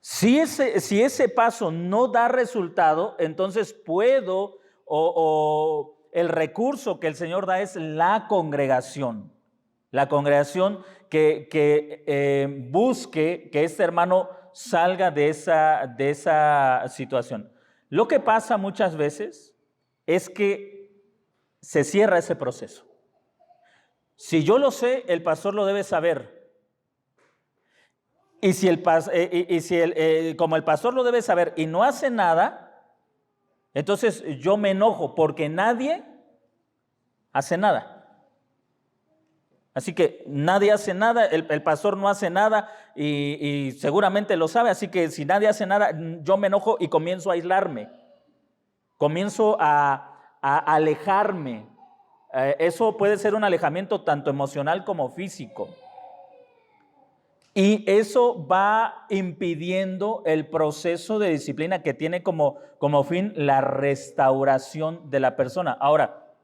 Si ese paso no da resultado, entonces puedo el recurso que el Señor da es la congregación. La congregación que busque que este hermano salga de esa situación. Lo que pasa muchas veces es que se cierra ese proceso. Si yo lo sé, el pastor lo debe saber. Y como el pastor lo debe saber y no hace nada, entonces yo me enojo porque nadie hace nada. Así que nadie hace nada, el pastor no hace nada y seguramente lo sabe. Así que si nadie hace nada, yo me enojo y comienzo a aislarme. Comienzo a alejarme. Eso puede ser un alejamiento tanto emocional como físico. Y eso va impidiendo el proceso de disciplina que tiene como fin la restauración de la persona. Ahora,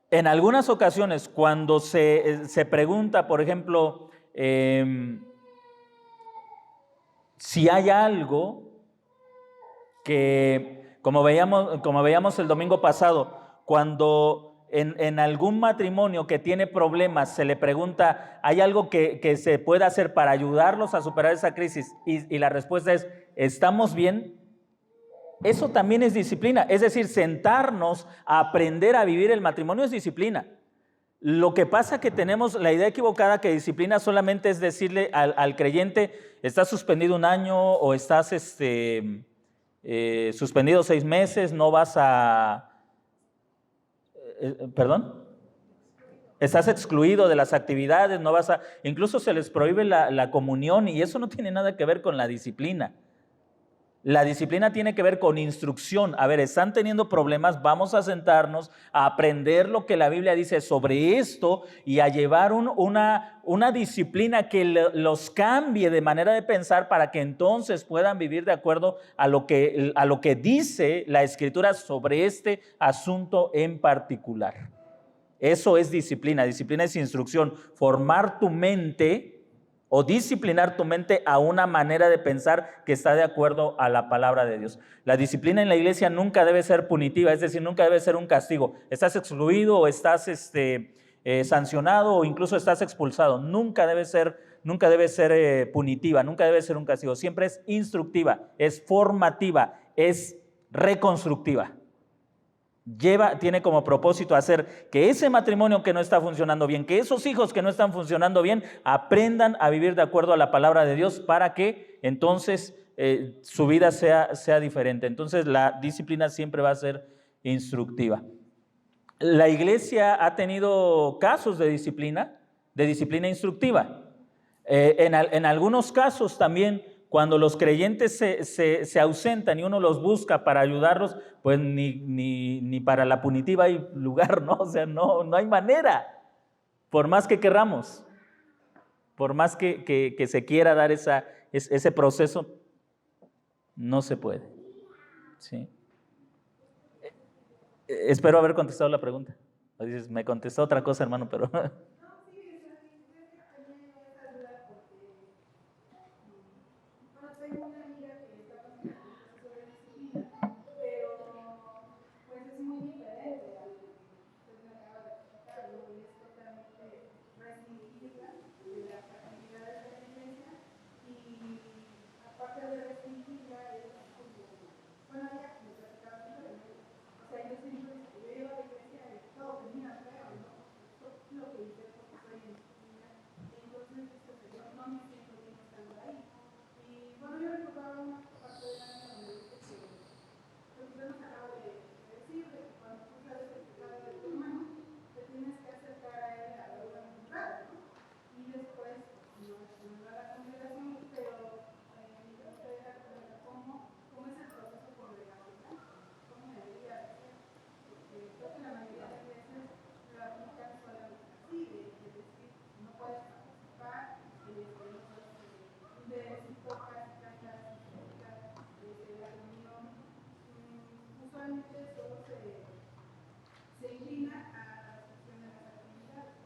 en algunas ocasiones cuando se pregunta, por ejemplo, si hay algo que, como veíamos el domingo pasado, cuando en algún matrimonio que tiene problemas se le pregunta, ¿hay algo que se pueda hacer para ayudarlos a superar esa crisis? Y la respuesta es, ¿estamos bien? Eso también es disciplina. Es decir, sentarnos a aprender a vivir el matrimonio es disciplina. Lo que pasa que tenemos la idea equivocada que disciplina solamente es decirle al creyente, estás suspendido 1 año o estás suspendido 6 meses, no vas a... ¿Perdón? Estás excluido de las actividades, no vas a... Incluso se les prohíbe la comunión y eso no tiene nada que ver con la disciplina. La disciplina tiene que ver con instrucción. A ver, están teniendo problemas, vamos a sentarnos a aprender lo que la Biblia dice sobre esto y a llevar una disciplina que los cambie de manera de pensar para que entonces puedan vivir de acuerdo a lo que dice la Escritura sobre este asunto en particular. Eso es disciplina. Disciplina es instrucción. Formar tu mente o disciplinar tu mente a una manera de pensar que está de acuerdo a la palabra de Dios. La disciplina en la iglesia nunca debe ser punitiva, es decir, nunca debe ser un castigo. Estás excluido o estás sancionado o incluso estás expulsado. Nunca debe ser punitiva, nunca debe ser un castigo. Siempre es instructiva, es formativa, es reconstructiva. Tiene como propósito hacer que ese matrimonio que no está funcionando bien, que esos hijos que no están funcionando bien, aprendan a vivir de acuerdo a la palabra de Dios para que entonces su vida sea diferente. Entonces la disciplina siempre va a ser instructiva. La iglesia ha tenido casos de disciplina instructiva. En algunos casos también, cuando los creyentes se ausentan y uno los busca para ayudarlos, pues ni para la punitiva hay lugar, ¿no? O sea, no hay manera, por más que querramos, por más que se quiera dar ese proceso, no se puede, ¿sí? Espero haber contestado la pregunta. Dices, me contestó otra cosa, hermano, pero... Tengo una amiga que está pasando por un proceso de disciplina, pero pues es muy diferente a lo que usted me acaba de explicar, ¿no? Y es totalmente restringirla de las actividades de la iglesia y aparte de restringirla es como, bueno, ya me platicaba mucho de mí. O sea, yo siempre yo iba a la iglesia y todo tenía feo, ¿no? Todo lo que hice porque soy en disciplina. Entonces, yo no me siento bien estando ahí. Y bueno, yo recordaba una parte de la vida donde dice que lo que yo nos acabo de decir, de que cuando tú sabes el pecado de tu hermano, te tienes que acercar a él a la hora de un rato, ¿no? Y después, no a la congregación, pero me gustaría recordar cómo es el proceso congregacional, cómo debería ser. Porque creo que la mayoría de veces la aplican solamente así, de decir, no puedes participar, de si tocas, cantas, de la reunión, usualmente solo se inclina a la excepción de las actividades,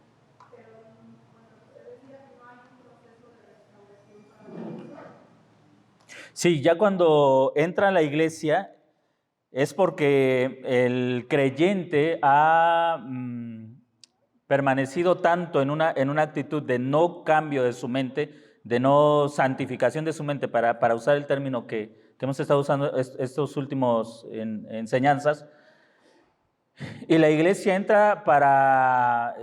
pero bueno, lo que te decía, no hay un proceso de restauración para eso. Sí, ya cuando entra a la iglesia es porque el creyente ha permanecido tanto en una actitud de no cambio de su mente, de no santificación de su mente, para usar el término que hemos estado usando estos últimos enseñanzas, y la iglesia entra para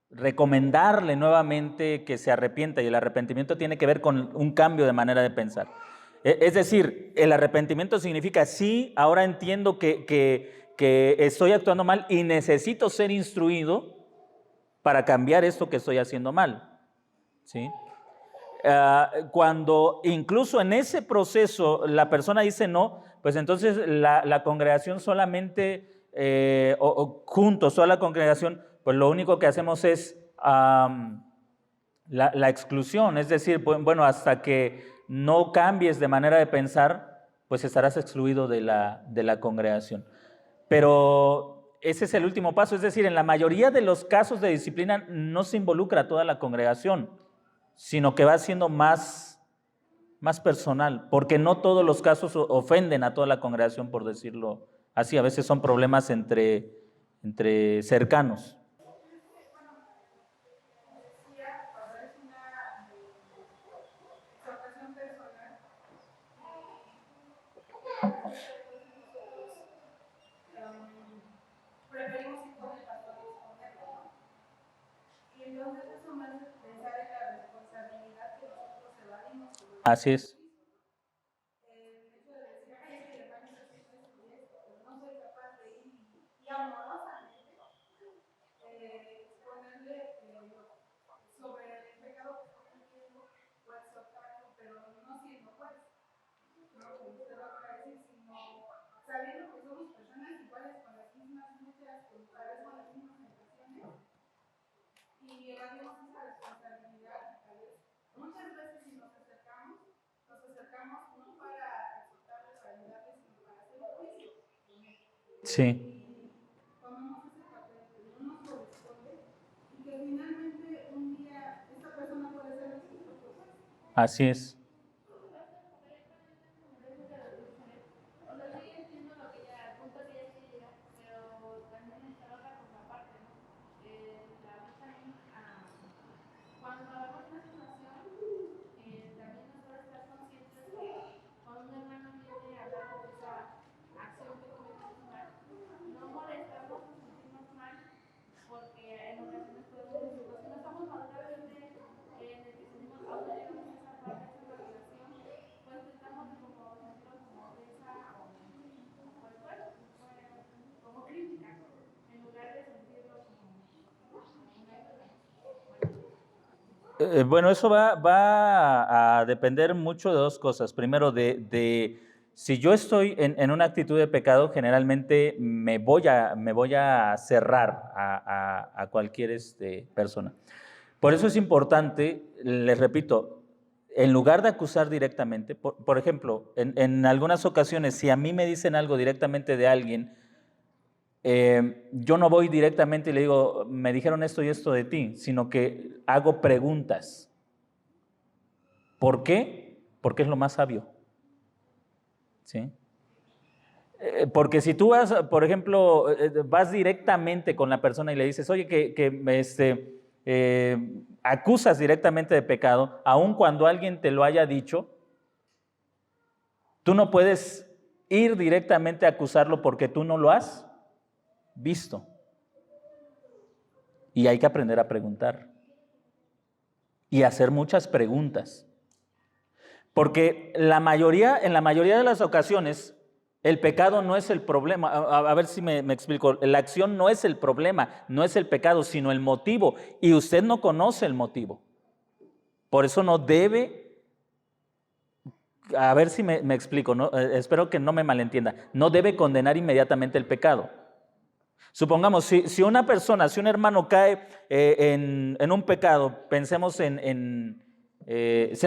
recomendarle nuevamente que se arrepienta, y el arrepentimiento tiene que ver con un cambio de manera de pensar. Es decir, el arrepentimiento significa, sí, ahora entiendo que estoy actuando mal y necesito ser instruido para cambiar esto que estoy haciendo mal, ¿sí? Cuando incluso en ese proceso la persona dice no, pues entonces la congregación solamente, juntos, toda la congregación, pues lo único que hacemos es la exclusión, es decir, bueno, hasta que no cambies de manera de pensar, pues estarás excluido de la congregación. Pero ese es el último paso, es decir, en la mayoría de los casos de disciplina no se involucra a toda la congregación, sino que va siendo más personal, porque no todos los casos ofenden a toda la congregación, por decirlo así. A veces son problemas entre cercanos. Exhortación personal preferimos ir con el pastor y exponerlo, ¿no? Y entonces eso me hace pensar en la responsabilidad que nosotros evadimos. Así es. El hecho de decir, ay, es que el hermano está haciendo esto y esto, pero no soy capaz de ir y amorosamente exponerle sobre el pecado que está cometiendo o exhortarlo, pero no siendo juez, no como usted lo va a decir, sino sabiendo que somos personas iguales con las mismas luchas, tal vez con las mismas tentaciones, y evadimos esa responsabilidad. Tal vez muchas veces si nos acercamos no para exhortarles, para ayudarles, sino para hacer un juicio. Sí. Tomamos ese papel que no nos corresponde y que finalmente un día esta persona puede Así es. Cuando hablamos de una situación, también nosotros estar conscientes que cuando un hermano viene a hablar de esa acción que cometemos mal, no molestarnos o sentirnos mal, porque en ocasiones podemos decir, pues si no estamos maduramente en el que sentimos, aún no llegamos a esa parte, a esa maduración, pues intentamos como sentirlo como ofensa o pues bueno, como crítica, en lugar de sentirlo como una ayuda. Bueno, eso va a depender mucho de dos cosas. Primero, de si yo estoy en una actitud de pecado, generalmente me voy a cerrar a cualquier persona. Por eso es importante, les repito, en lugar de acusar directamente, por ejemplo, en algunas ocasiones, si a mí me dicen algo directamente de alguien, yo no voy directamente y le digo, me dijeron esto y esto de ti, sino que hago preguntas. ¿Por qué? Porque es lo más sabio. ¿Sí? Porque si tú vas, por ejemplo, vas directamente con la persona y le dices, oye, acusas directamente de pecado, aun cuando alguien te lo haya dicho, tú no puedes ir directamente a acusarlo porque tú no lo has visto. Y hay que aprender a preguntar y hacer muchas preguntas. Porque en la mayoría de las ocasiones, el pecado no es el problema. A ver si me explico. La acción no es el problema, no es el pecado, sino el motivo. Y usted no conoce el motivo. Por eso no debe, a ver si me explico, ¿no? Espero que no me malentienda, no debe condenar inmediatamente el pecado. Supongamos, si una persona, si un hermano cae en un pecado, pensemos se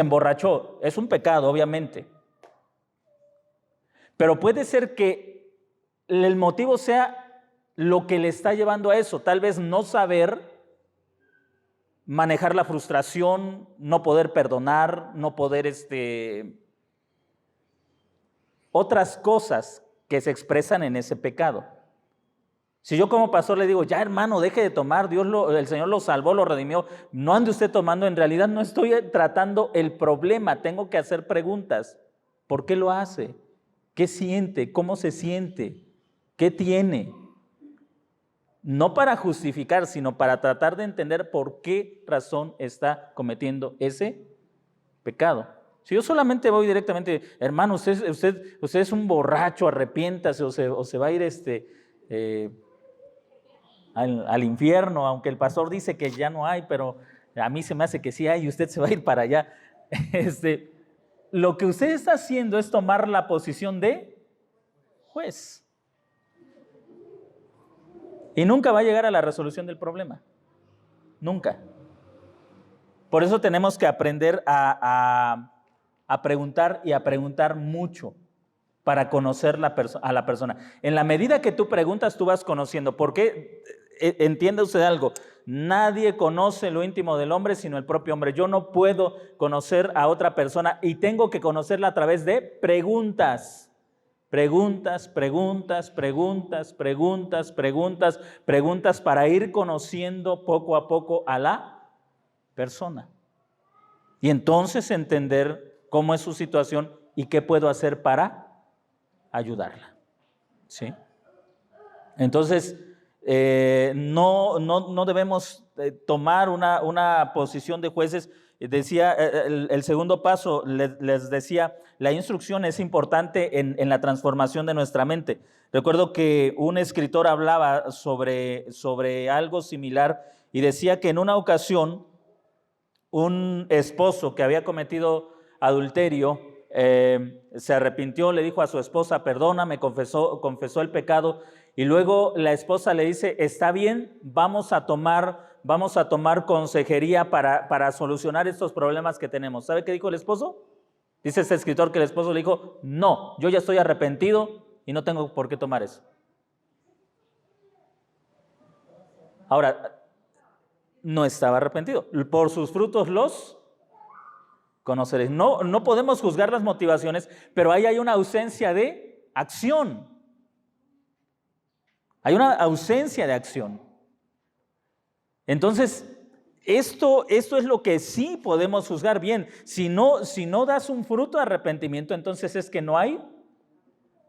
emborrachó, es un pecado, obviamente. Pero puede ser que el motivo sea lo que le está llevando a eso, tal vez no saber manejar la frustración, no poder perdonar, no poder otras cosas que se expresan en ese pecado. Si yo como pastor le digo, ya hermano, deje de tomar, el Señor lo salvó, lo redimió, no ande usted tomando, en realidad no estoy tratando el problema, tengo que hacer preguntas. ¿Por qué lo hace? ¿Qué siente? ¿Cómo se siente? ¿Qué tiene? No para justificar, sino para tratar de entender por qué razón está cometiendo ese pecado. Si yo solamente voy directamente, hermano, usted es un borracho, arrepiéntase o se va a ir al infierno, aunque el pastor dice que ya no hay, pero a mí se me hace que sí hay y usted se va a ir para allá. Lo que usted está haciendo es tomar la posición de juez. Y nunca va a llegar a la resolución del problema. Nunca. Por eso tenemos que aprender a preguntar y a preguntar mucho para conocer a la persona. En la medida que tú preguntas, tú vas conociendo. Porque, entienda usted algo, nadie conoce lo íntimo del hombre sino el propio hombre. Yo no puedo conocer a otra persona y tengo que conocerla a través de preguntas. Preguntas para ir conociendo poco a poco a la persona. Y entonces entender cómo es su situación y qué puedo hacer para ayudarla. ¿Sí? Entonces, no debemos tomar una posición de jueces. Decía, el segundo paso, les decía, la instrucción es importante en la transformación de nuestra mente. Recuerdo que un escritor hablaba sobre algo similar y decía que en una ocasión un esposo que había cometido adulterio se arrepintió, le dijo a su esposa, perdóname, confesó el pecado, y luego la esposa le dice, está bien, vamos a tomar consejería para solucionar estos problemas que tenemos. ¿Sabe qué dijo el esposo? Dice este escritor que el esposo le dijo, no, yo ya estoy arrepentido y no tengo por qué tomar eso. Ahora, no estaba arrepentido. Por sus frutos los conoceréis. No, no podemos juzgar las motivaciones, pero ahí hay una ausencia de acción. Hay una ausencia de acción. Entonces, esto es lo que sí podemos juzgar bien. Si no das un fruto de arrepentimiento, entonces es que no hay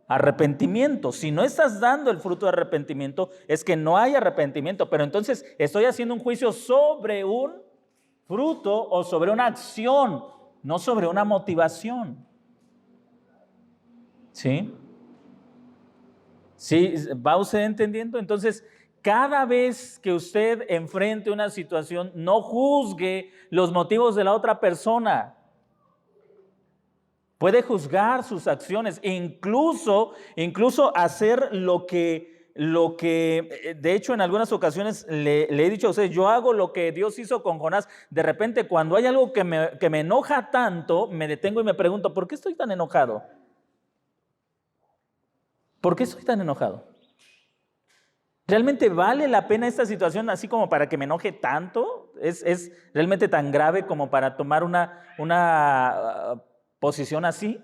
arrepentimiento. Si no estás dando el fruto de arrepentimiento, es que no hay arrepentimiento. Pero entonces estoy haciendo un juicio sobre un fruto o sobre una acción, no sobre una motivación. ¿Sí? ¿Sí? ¿Va usted entendiendo? Entonces, cada vez que usted enfrente una situación, no juzgue los motivos de la otra persona. Puede juzgar sus acciones e incluso hacer lo que, de hecho, en algunas ocasiones le he dicho a usted, yo hago lo que Dios hizo con Jonás. De repente, cuando hay algo que me enoja tanto, me detengo y me pregunto, ¿por qué estoy tan enojado? ¿Por qué estoy tan enojado? ¿Realmente vale la pena esta situación así como para que me enoje tanto? ¿Es realmente tan grave como para tomar una posición así?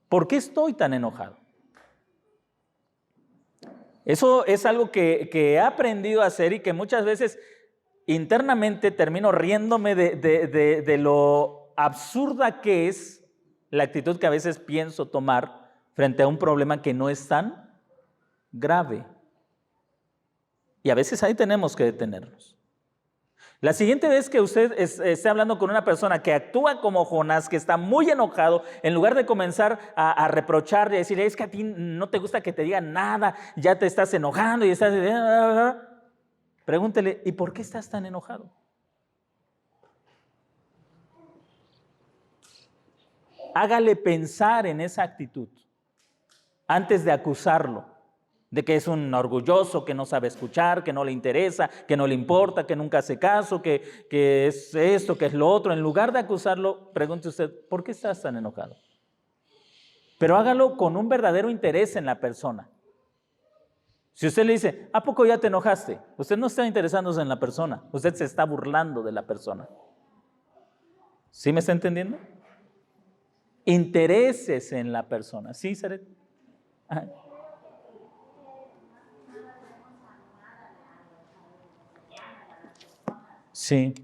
¿Por qué estoy tan enojado? Eso es algo que he aprendido a hacer y que muchas veces internamente termino riéndome de lo absurda que es la actitud que a veces pienso tomar frente a un problema que no es tan grave. Y a veces ahí tenemos que detenernos. La siguiente vez que usted esté hablando con una persona que actúa como Jonás, que está muy enojado, en lugar de comenzar a reprocharle, a decirle, es que a ti no te gusta que te digan nada, ya te estás enojando y estás... Pregúntele, ¿y por qué estás tan enojado? Hágale pensar en esa actitud antes de acusarlo. De que es un orgulloso, que no sabe escuchar, que no le interesa, que no le importa, que nunca hace caso, que es esto, que es lo otro. En lugar de acusarlo, pregunte usted, ¿por qué estás tan enojado? Pero hágalo con un verdadero interés en la persona. Si usted le dice, ¿a poco ya te enojaste? Usted no está interesándose en la persona, usted se está burlando de la persona. ¿Sí me está entendiendo? Intereses en la persona. ¿Sí, Saret? Ajá. Sí.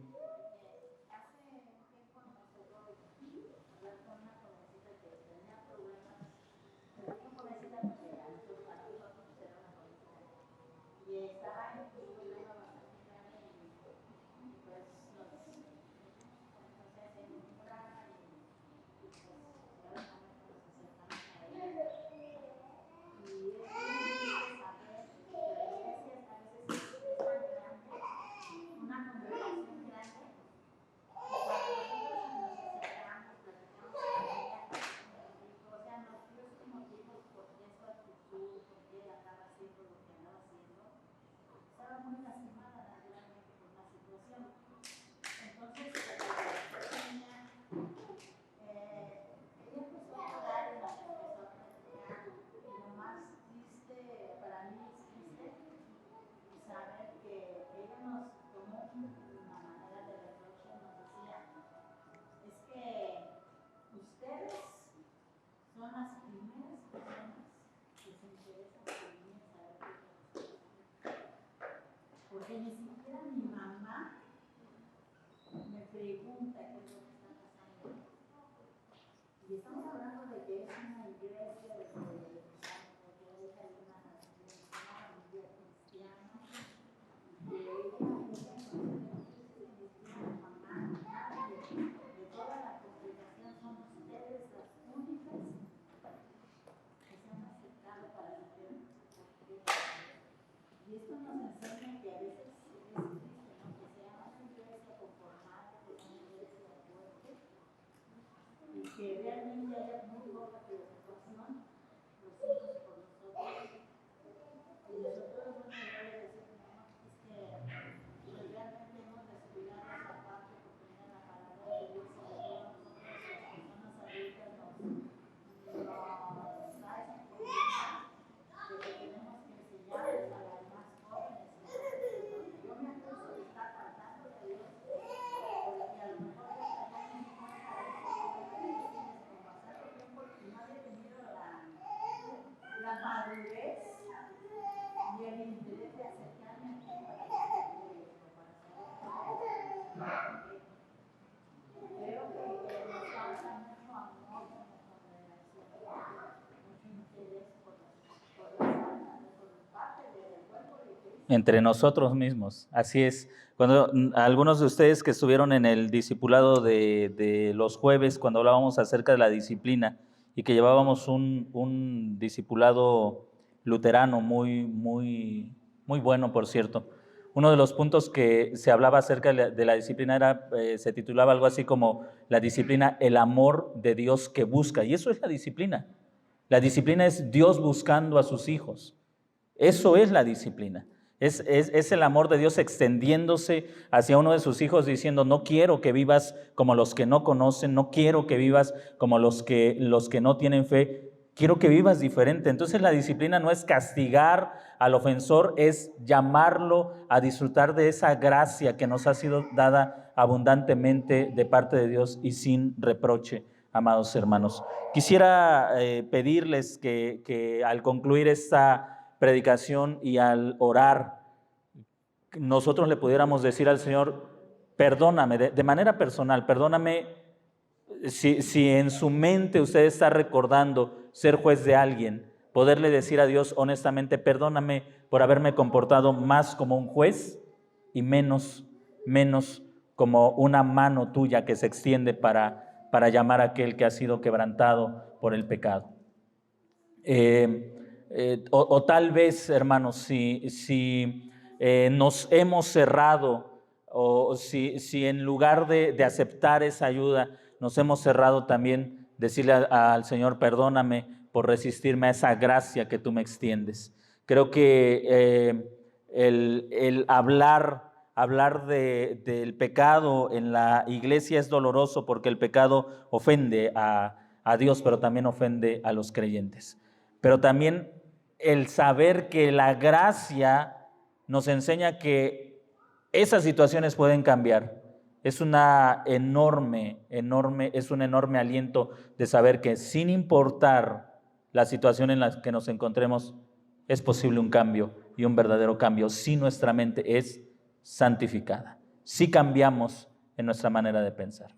Entre nosotros mismos, así es. Cuando algunos de ustedes que estuvieron en el discipulado de los jueves, cuando hablábamos acerca de la disciplina y que llevábamos un discipulado luterano muy bueno, por cierto. Uno de los puntos que se hablaba acerca de la disciplina era, se titulaba algo así como la disciplina, el amor de Dios que busca. Y eso es la disciplina. La disciplina es Dios buscando a sus hijos. Eso es la disciplina. Es el amor de Dios extendiéndose hacia uno de sus hijos diciendo, no quiero que vivas como los que no conocen, no quiero que vivas como los que no tienen fe, quiero que vivas diferente. Entonces la disciplina no es castigar al ofensor, es llamarlo a disfrutar de esa gracia que nos ha sido dada abundantemente de parte de Dios y sin reproche, amados hermanos. Quisiera pedirles que al concluir esta predicación y al orar, nosotros le pudiéramos decir al Señor, perdóname, de manera personal, perdóname si en su mente usted está recordando ser juez de alguien, poderle decir a Dios honestamente, perdóname por haberme comportado más como un juez y menos como una mano tuya que se extiende para llamar a aquel que ha sido quebrantado por el pecado. O tal vez, hermanos, si nos hemos cerrado o si en lugar de aceptar esa ayuda nos hemos cerrado también, decirle al Señor, perdóname por resistirme a esa gracia que tú me extiendes. Creo que el hablar del pecado en la iglesia es doloroso porque el pecado ofende a Dios, pero también ofende a los creyentes. Pero también el saber que la gracia nos enseña que esas situaciones pueden cambiar. Es un enorme aliento de saber que sin importar la situación en la que nos encontremos, es posible un cambio y un verdadero cambio si nuestra mente es santificada, si cambiamos en nuestra manera de pensar.